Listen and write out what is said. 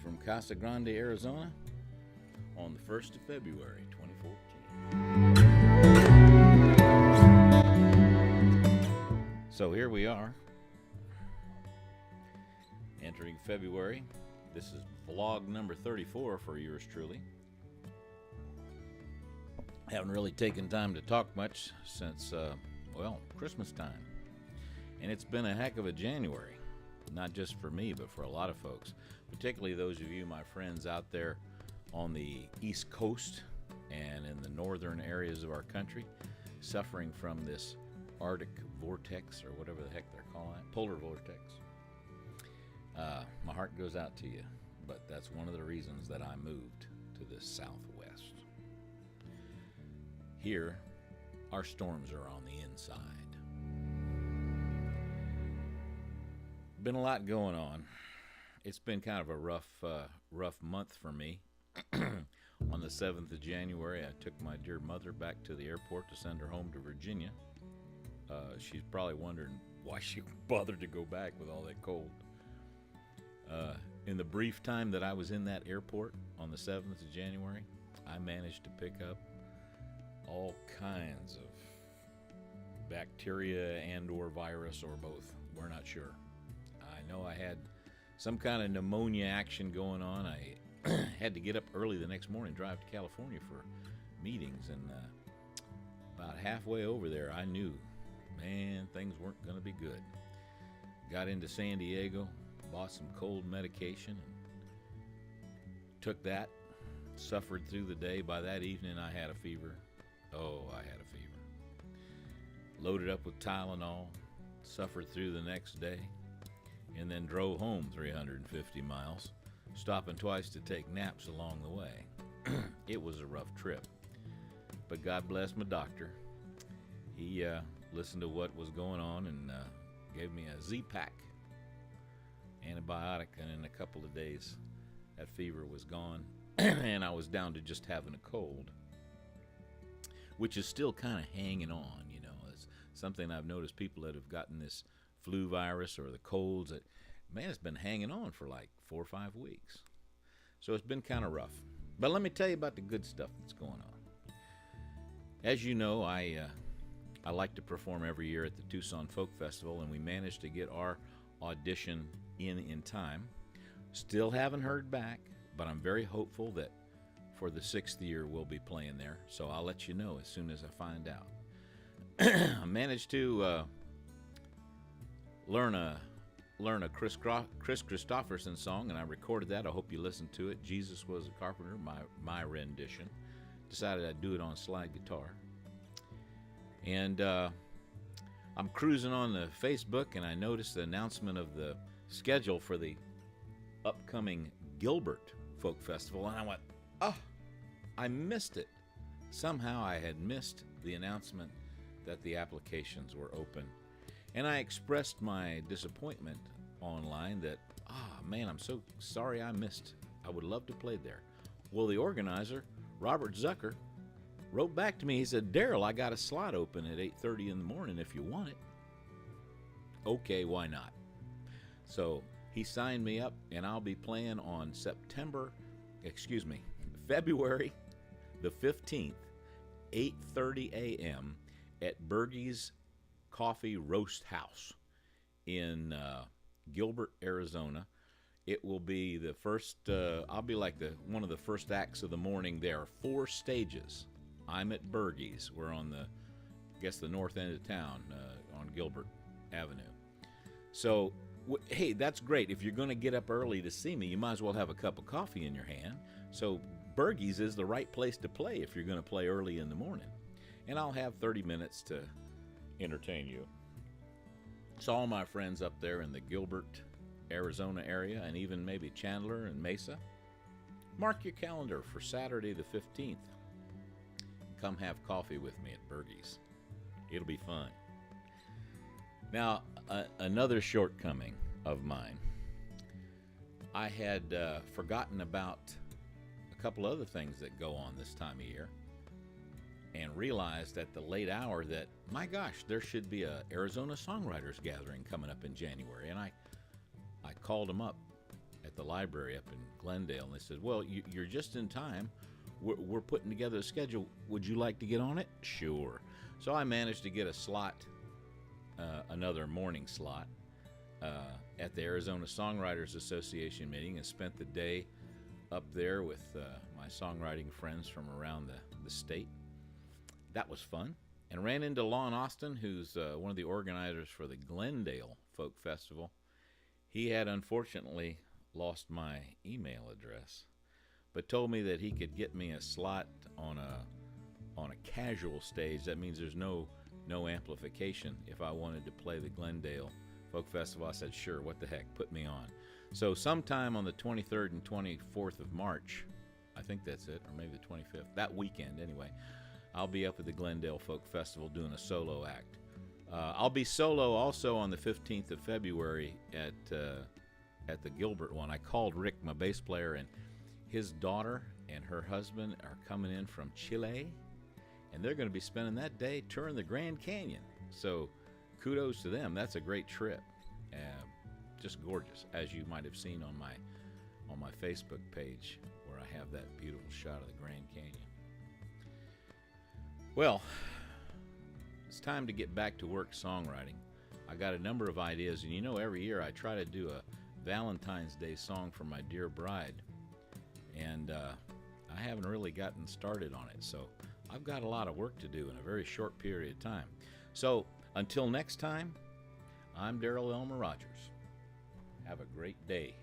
from Casa Grande, Arizona on the 1st of February, 2014. So here we are, entering February. This is vlog number 34 for yours truly. Haven't really taken time to talk much since, Christmas time. And it's been a heck of a January. Not just for me, but for a lot of folks, particularly those of you, my friends out there on the East Coast and in the northern areas of our country, suffering from this Arctic vortex, or whatever the heck they're calling it, polar vortex. My heart goes out to you, but that's one of the reasons that I moved to the Southwest. Here, our storms are on the inside. Been a lot going on. It's been kind of a rough month for me. On the 7th of January, I took my dear mother back to the airport to send her home to Virginia. She's probably wondering why she bothered to go back with all that cold. In the brief time that I was in that airport on the 7th of January, I managed to pick up all kinds of bacteria and or virus or both. We're not sure. I know I had some kind of pneumonia action going on. I had to get up early the next morning, drive to California for meetings, and about halfway over there, I knew, man, things weren't going to be good. Got into San Diego, bought some cold medication, and took that, suffered through the day. By that evening, I had a fever. Oh, I had a fever. Loaded up with Tylenol, suffered through the next day, and then drove home 350 miles, stopping twice to take naps along the way. It was a rough trip, but God bless my doctor. He listened to what was going on and gave me a Z-Pack antibiotic, and in a couple of days, that fever was gone, and I was down to just having a cold, which is still kind of hanging on, you know. It's something I've noticed people that have gotten this flu virus or the colds, that, man, it's been hanging on for like 4 or 5 weeks. So it's been kind of rough. But let me tell you about the good stuff that's going on. As you know, I like to perform every year at the Tucson Folk Festival, and we managed to get our audition in time. Still haven't heard back, but I'm very hopeful that for the 6th year we'll be playing there. So I'll let you know as soon as I find out. I managed to learn a Chris Christopherson song, and I recorded that. I hope you listened to it. Jesus Was a Carpenter, my rendition. Decided I'd do it on slide guitar. And I'm cruising on the Facebook, and I noticed the announcement of the schedule for the upcoming Gilbert Folk Festival, and I went, oh, I missed it. Somehow I had missed the announcement that the applications were open. And I expressed my disappointment online that, man, I'm so sorry I missed. I would love to play there. Well, the organizer, Robert Zucker, wrote back to me. He said, Darrell, I got a slot open at 8:30 in the morning if you want it. Okay, why not? So he signed me up, and I'll be playing on February the 15th, 8:30 a.m. at Bergie's Coffee Roast House in Gilbert, Arizona. It will be the first, I'll be like one of the first acts of the morning. There are 4 stages. I'm at Bergie's. We're on the north end of town on Gilbert Avenue. So, hey, that's great. If you're going to get up early to see me, you might as well have a cup of coffee in your hand. So Bergie's is the right place to play if you're going to play early in the morning. And I'll have 30 minutes to entertain you. So all my friends up there in the Gilbert, Arizona area, and even maybe Chandler and Mesa, mark your calendar for Saturday the 15th. Come have coffee with me at Bergie's. It'll be fun. Now, another shortcoming of mine, I had forgotten about a couple other things that go on this time of year, and realized at the late hour that, my gosh, there should be a Arizona Songwriters Gathering coming up in January. And I called them up at the library up in Glendale, and they said, "Well, you're just in time. We're putting together a schedule. Would you like to get on it?" Sure. So I managed to get a slot, another morning slot, at the Arizona Songwriters Association meeting, and spent the day up there with my songwriting friends from around the state. That was fun. And ran into Lon Austin, who's one of the organizers for the Glendale Folk Festival. He had unfortunately lost my email address, but told me that he could get me a slot on a casual stage. That means there's no amplification. If I wanted to play the Glendale Folk Festival, I said, sure, what the heck, put me on. So sometime on the 23rd and 24th of March, I think that's it, or maybe the 25th, that weekend anyway, I'll be up at the Glendale Folk Festival doing a solo act. I'll be solo also on the 15th of February at the Gilbert one. I called Rick, my bass player, and his daughter and her husband are coming in from Chile, and they're going to be spending that day touring the Grand Canyon. So kudos to them. That's a great trip. Just gorgeous, as you might have seen on my Facebook page, where I have that beautiful shot of the Grand Canyon. Well, it's time to get back to work songwriting. I got a number of ideas, and every year I try to do a Valentine's Day song for my dear bride, and I haven't really gotten started on it, so I've got a lot of work to do in a very short period of time. So until next time, I'm Darrell Elmer Rodgers. Have a great day.